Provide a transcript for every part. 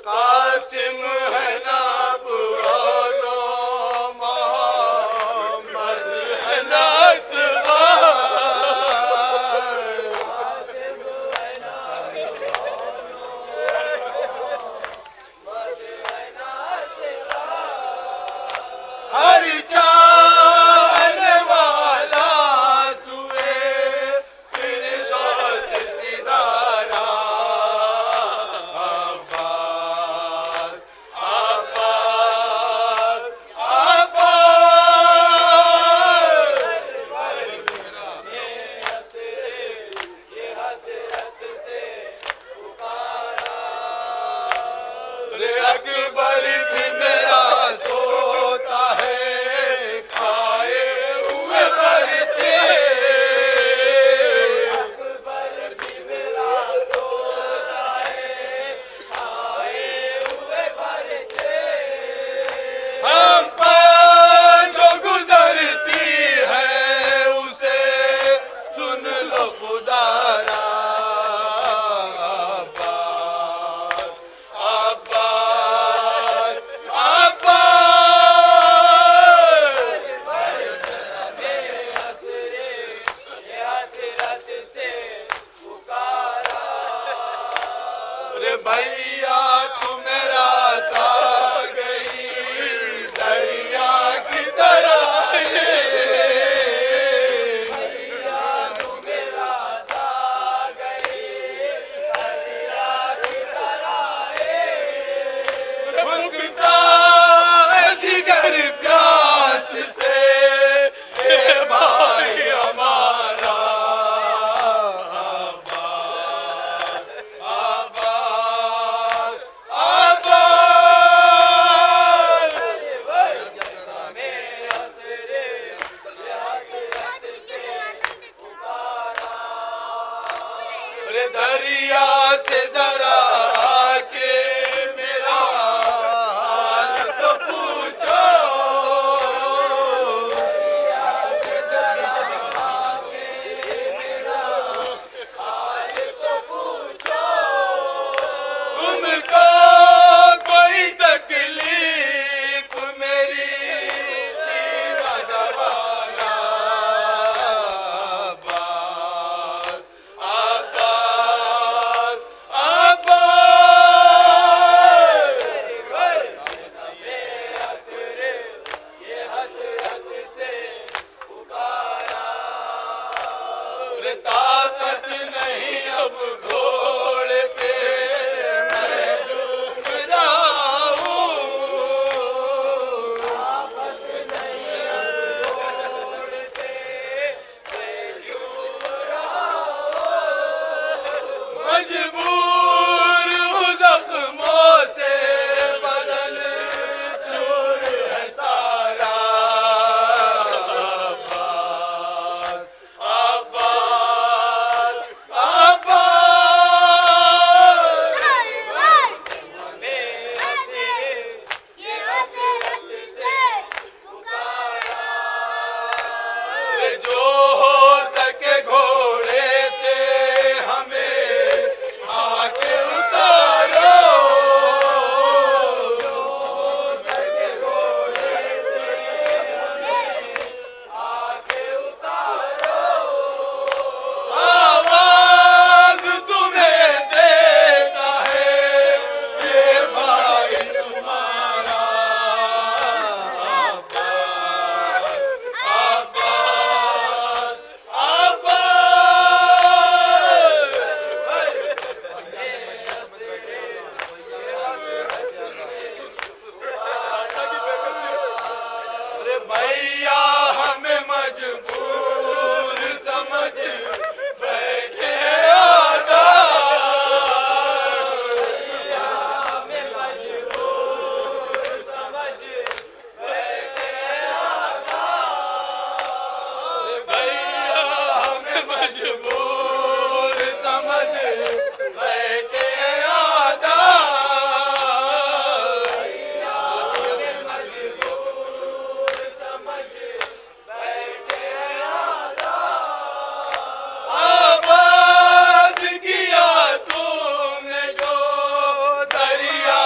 कासिम है ना पुराना, मोहम्मद है ना हर चाहने वाला सुए फिर दोस्त सिदारा। अब्बास अब्बास अब्बास रे अकबर भी मेरा सोता है, खाए हुए परिचे। अकबर भी मेरा सोता है, खाए हुए परिचे। हम पर जो गुजरती है उसे सुन लो खुदारा। अब्बास अब्बास अब्बास रे भैया तू मेरा सा गई दरिया की तरह ये। भैया तू मेरा सा गई दरिया की तरह ये। फूंकता है जिगर प्यास से ए भाई हमारा। अब्बास अब्बास अब्बास रे दरिया से जरा के मेरा हाल तो पूछो। तुमको कोई तकलीफ मेरी थी न दवाना। अब्बास अब्बास अब्बास रे ताकत नहीं अब घोड़े पे मैं झूम रहा हूँ। मजबूर हूँ जख्मों से बदन चूर है सारा। अब्बास अब्बास अब्बास रे जो हो सके घोड़े से हमें आके उतारो। आवाज तुम्हें देता है ये भाई तुम्हारा। अब्बास अब्बास अरे भैया हमें मजबूर समझ बैठे आदा। भैया हमें मजबूर समझ बैठे आदा। आबाद किया तूने जो दरिया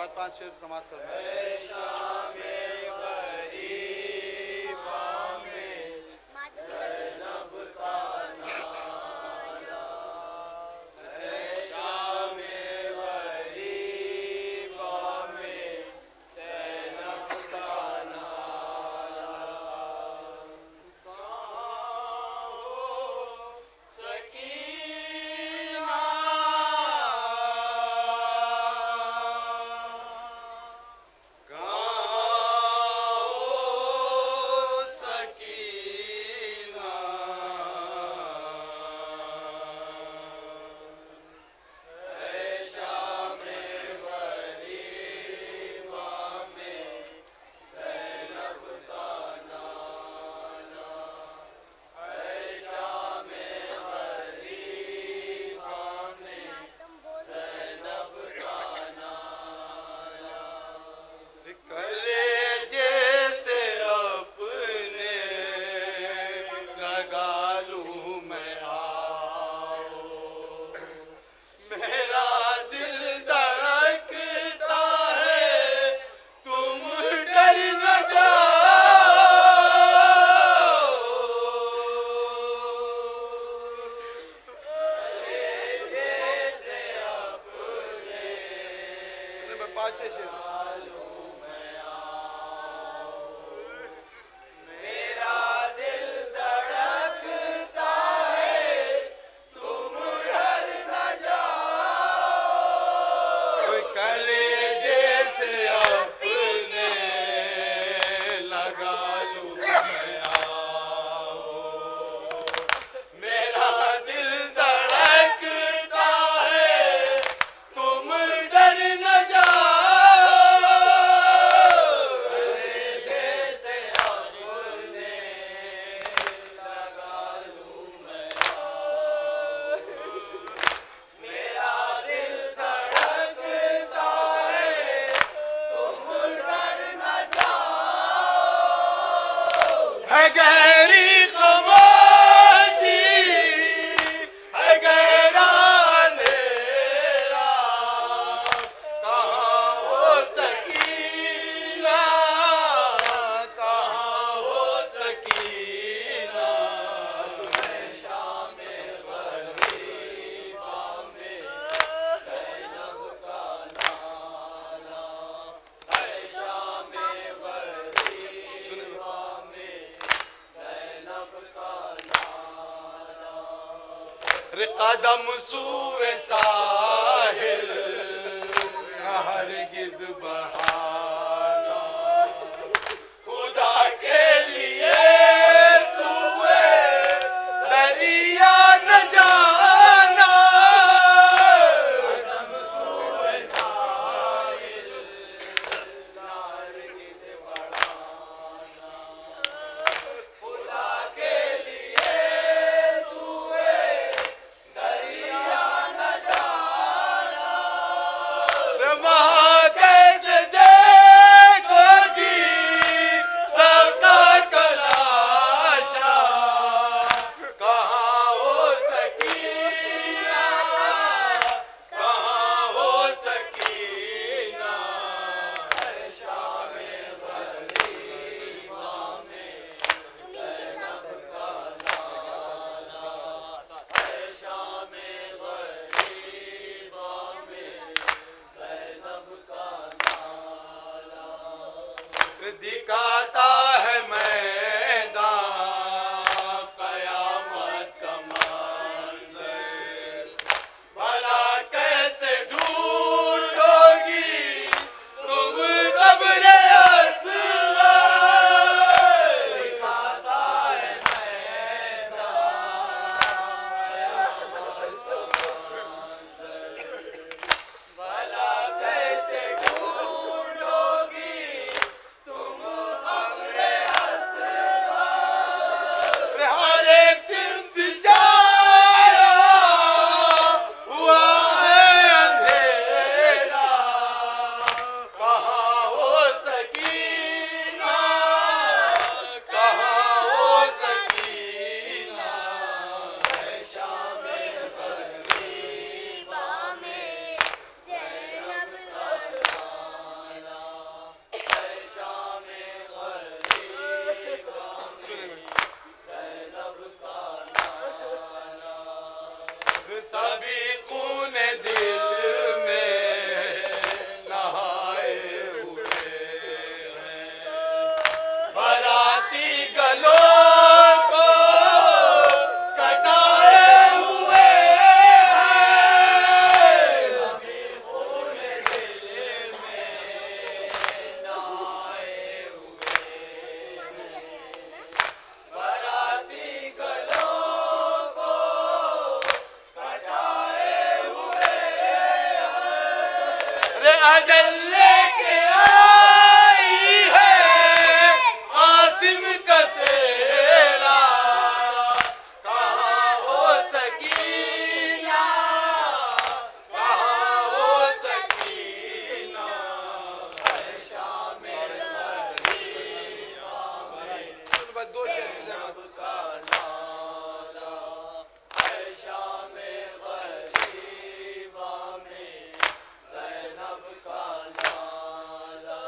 4-5 शेर समाज फरमाए। कदम सूए साहिल हरगिज बढ़ाना, खुदा के लिए सूए दरिया न जाना। कदम सूए साहिल हरगिज बढ़ाना, खुदा के लिए दिखाता है मैदान कयामत का मंज़र, भला कैसे ढूंढोगी तुम क़ब्र असग़र। दिखाता है मैदान कयामत का मंज़र, भला कैसे ढूंढोगी तुम अभी खून दिल में नहाए हुए हैं। बाराती गलों को कटाए हुए हैं। अभी खून दिल में नहाए हुए हैं। बाराती गलों को कटाए हुए हैं। रे अजल लेके आई है आसिम कसेरा, कहाँ हो सकीना, कहाँ हो सकीना, है शाम मदीना में ज़ैनब का नारा, है शाम गरीबा में ज़ैनब का नारा।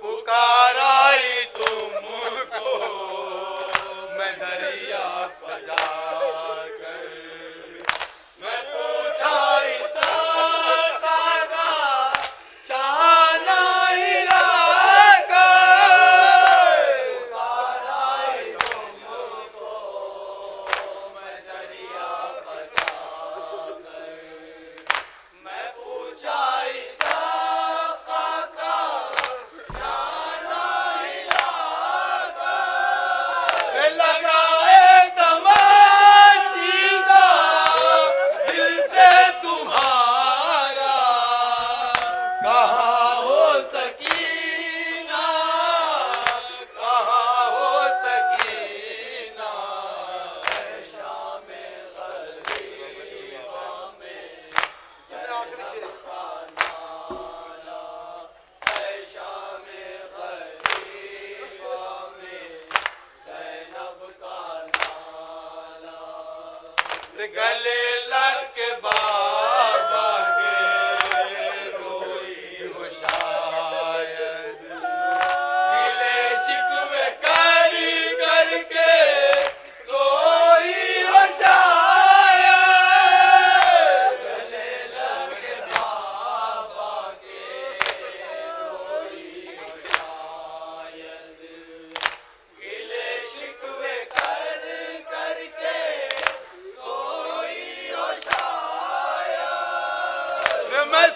पुकाराई तुमको मैं दरिया बजा कर, मैं पूछा इस आका का शाना हिलाकर। पुकाराई तुमको मैं दरिया बजा कर, मैं पूछा इस आका का शाना हिलाकर। लगाए तमाम चीज़ों दिल से तुम्हारा, कहाँ हो सकीना, कहाँ हो सकीना, है शाम गरीबा में ज़ैनब का नारा, है शाम गरीबा में ज़ैनब का नारा। गले लग के बाबा के रोई हो शायद, गिले शिकवे करी करके सोई हो शायद। गले लग के बाबा के रोई हो शायद, गिले शिकवे कर करके सोई हो शायद। मैं